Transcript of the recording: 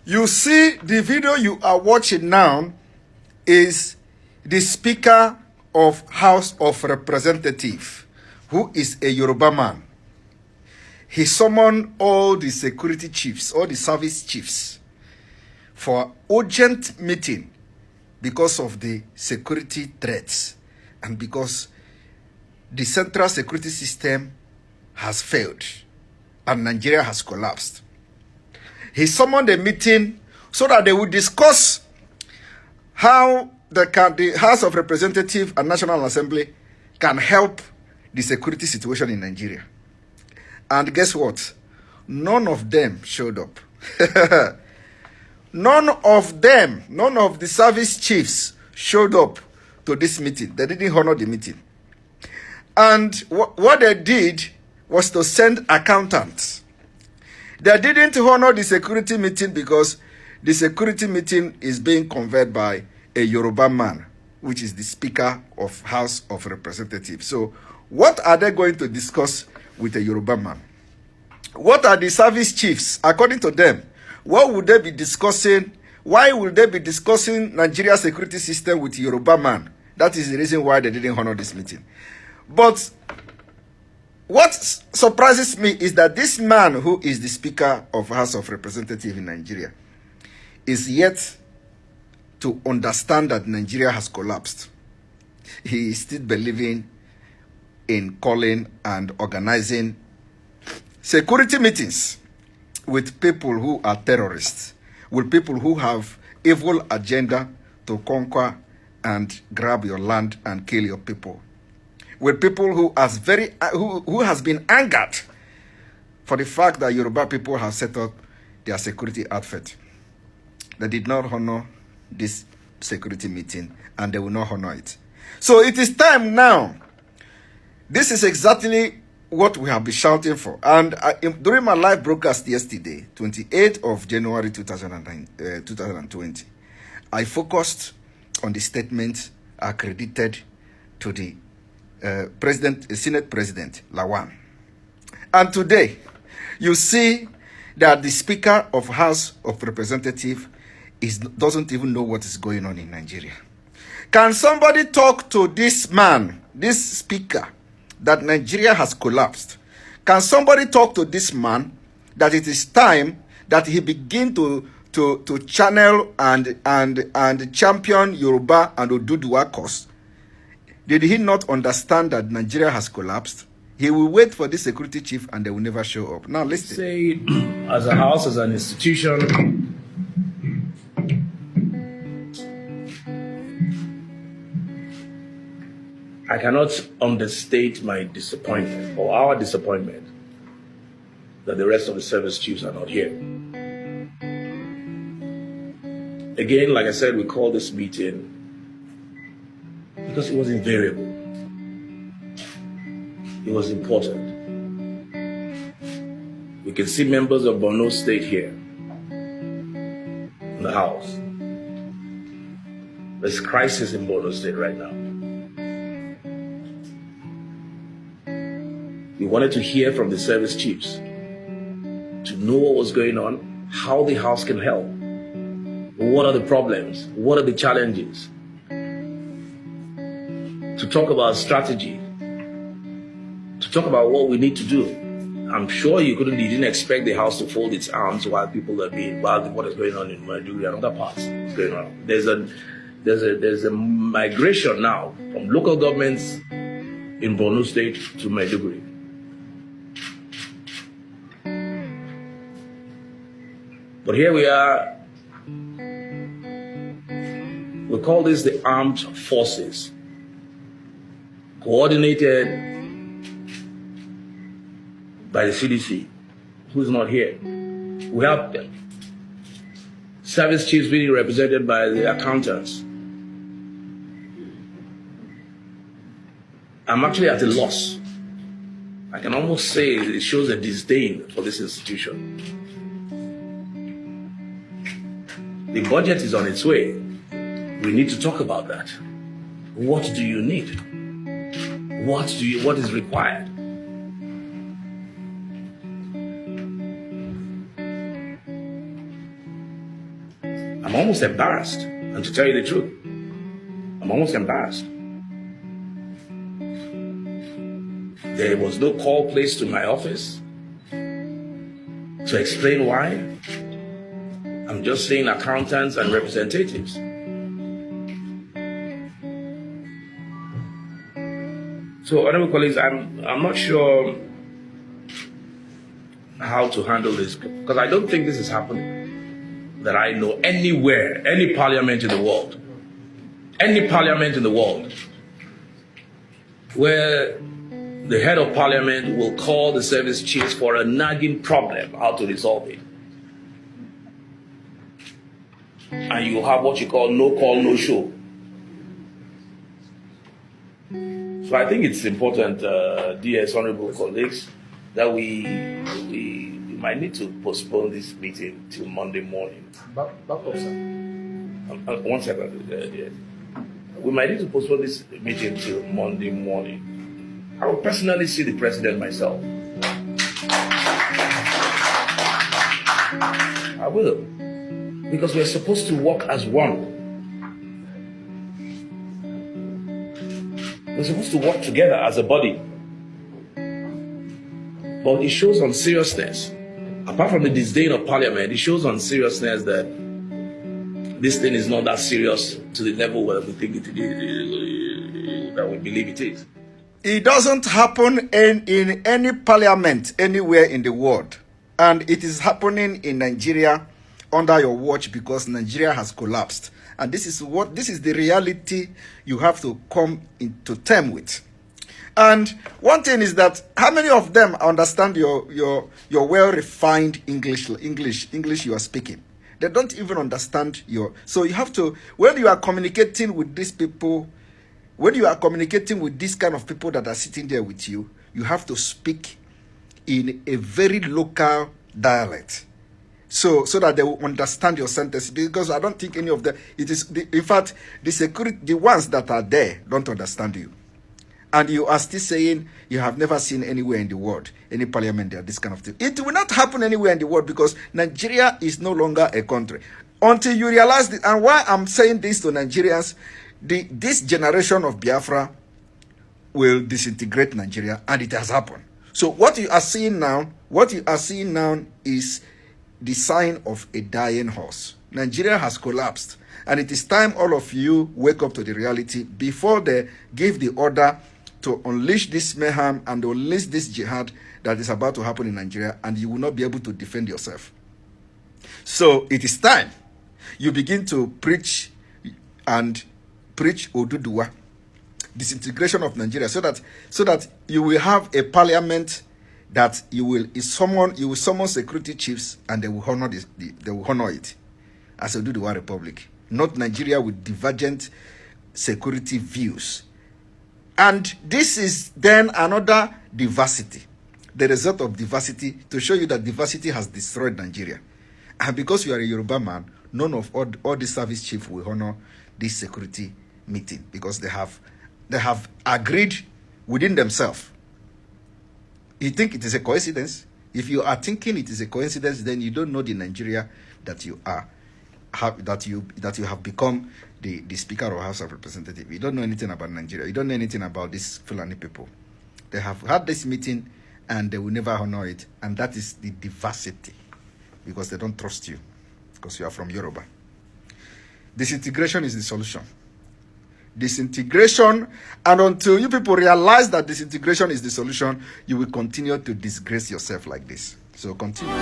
You see, the video you are watching now is the Speaker of House of Representatives, who is a Yoruba man. He summoned all the security chiefs, all the service chiefs, for urgent meeting because of the security threats and because the central security system has failed and Nigeria has collapsed. He summoned a meeting so that they would discuss how the House of Representatives and National Assembly can help the security situation in Nigeria. And guess what? None of them showed up. None of them, none of the service chiefs showed up to this meeting. They didn't honor the meeting. And what they did was to send accountants. They didn't honor the security meeting because the security meeting is being convened by a Yoruba man, which is the Speaker of House of Representatives. So what are they going to discuss with a Yoruba man? What are the service chiefs, according to them? What would they be discussing? Why would they be discussing Nigeria's security system with Yoruba man? That is the reason why they didn't honor this meeting. But what surprises me is that this man, who is the Speaker of House of Representatives in Nigeria, is yet to understand that Nigeria has collapsed. He is still believing in calling and organizing security meetings with people who are terrorists, with people who have evil agenda to conquer and grab your land and kill your people, with people who has been angered for the fact that Yoruba people have set up their security outfit. They did not honor this security meeting, and they will not honor it. So it is time now. This is exactly what we have been shouting for. And during my live broadcast yesterday, 28th of January 2020, I focused on the statement accredited to the Senate President Lawan. And today, you see that the Speaker of House of Representatives doesn't even know what is going on in Nigeria. Can somebody talk to this man, this Speaker, that Nigeria has collapsed? Can somebody talk to this man that it is time that he begin to channel and champion Yoruba and Oduduwa cause? Did he not understand that Nigeria has collapsed? He will wait for the security chief and they will never show up. Now listen. Say, as a house, as an institution, I cannot understate my disappointment or our disappointment that the rest of the service chiefs are not here. Again, like I said, we called this meeting because it was invariable. It was important. We can see members of Borno State here in the house. There's crisis in Borno State right now. We wanted to hear from the service chiefs to know what was going on, how the house can help, what are the problems, what are the challenges, to talk about strategy, to talk about what we need to do. I'm sure you didn't expect the house to fold its arms while people are what is going on in Maiduguri and other parts is going on. There's a migration now from local governments in Borno State to Maiduguri. But here we are. We call this the armed forces, coordinated by the CDC, who's not here. We have service chiefs being represented by the accountants. I'm actually at a loss. I can almost say it shows a disdain for this institution. The budget is on its way. We need to talk about that. What do you need? What is required? almost embarrassed. And to tell you the truth, I'm almost embarrassed. There was no call placed to my office to explain why. I'm just saying accountants and representatives. So, honorable colleagues, I'm not sure how to handle this, because I don't think this is happening that I know anywhere, any parliament in the world, where the head of parliament will call the service chiefs for a nagging problem, how to resolve it. And you have what you call no call, no show. So I think it's important, dear honorable colleagues, that we might need to postpone this meeting till Monday morning. Back up, sir. 1 second. We might need to postpone this meeting till Monday morning. I will personally see the president myself. I will. Because we're supposed to work as one. We're supposed to work together as a body. But it shows on seriousness. Apart from the disdain of parliament, it shows on seriousness that this thing is not that serious to the level where we think it is, that we believe it is. It doesn't happen in any parliament anywhere in the world. And it is happening in Nigeria under your watch because Nigeria has collapsed. And this is the reality you have to come into terms with. And one thing is that how many of them understand your well-refined English you are speaking? They don't even understand so you have to, when you are communicating with these people, when you are communicating with these kind of people that are sitting there with you, you have to speak in a very local dialect. So that they will understand your sentence, because I don't think any of them, in fact, the ones that are there don't understand you. And you are still saying you have never seen anywhere in the world, any parliament there, this kind of thing. It will not happen anywhere in the world because Nigeria is no longer a country. Until you realize this, and why I'm saying this to Nigerians, this generation of Biafra will disintegrate Nigeria, and it has happened. So what you are seeing now is the sign of a dying horse. Nigeria has collapsed, and it is time all of you wake up to the reality before they give the order to unleash this mayhem and unleash this jihad that is about to happen in Nigeria, and you will not be able to defend yourself. So it is time you begin to preach Oduduwa, disintegration of Nigeria, so that you will have a parliament that you will summon security chiefs, and they will honor it as a Oduduwa Republic, not Nigeria with divergent security views. And this is then another diversity, the result of diversity, to show you that diversity has destroyed Nigeria. And because you are a Yoruba man, none of all the service chiefs will honor this security meeting, because they have agreed within themselves. You think it is a coincidence? If you are thinking it is a coincidence, then you don't know the Nigeria that you have become the Speaker of House of Representatives. You don't know anything about Nigeria. You don't know anything about these Fulani people. They have had this meeting and they will never honor it. And that is the diversity, because they don't trust you, because you are from Yoruba. Disintegration is the solution. Disintegration, and until you people realize that disintegration is the solution, you will continue to disgrace yourself like this. So continue.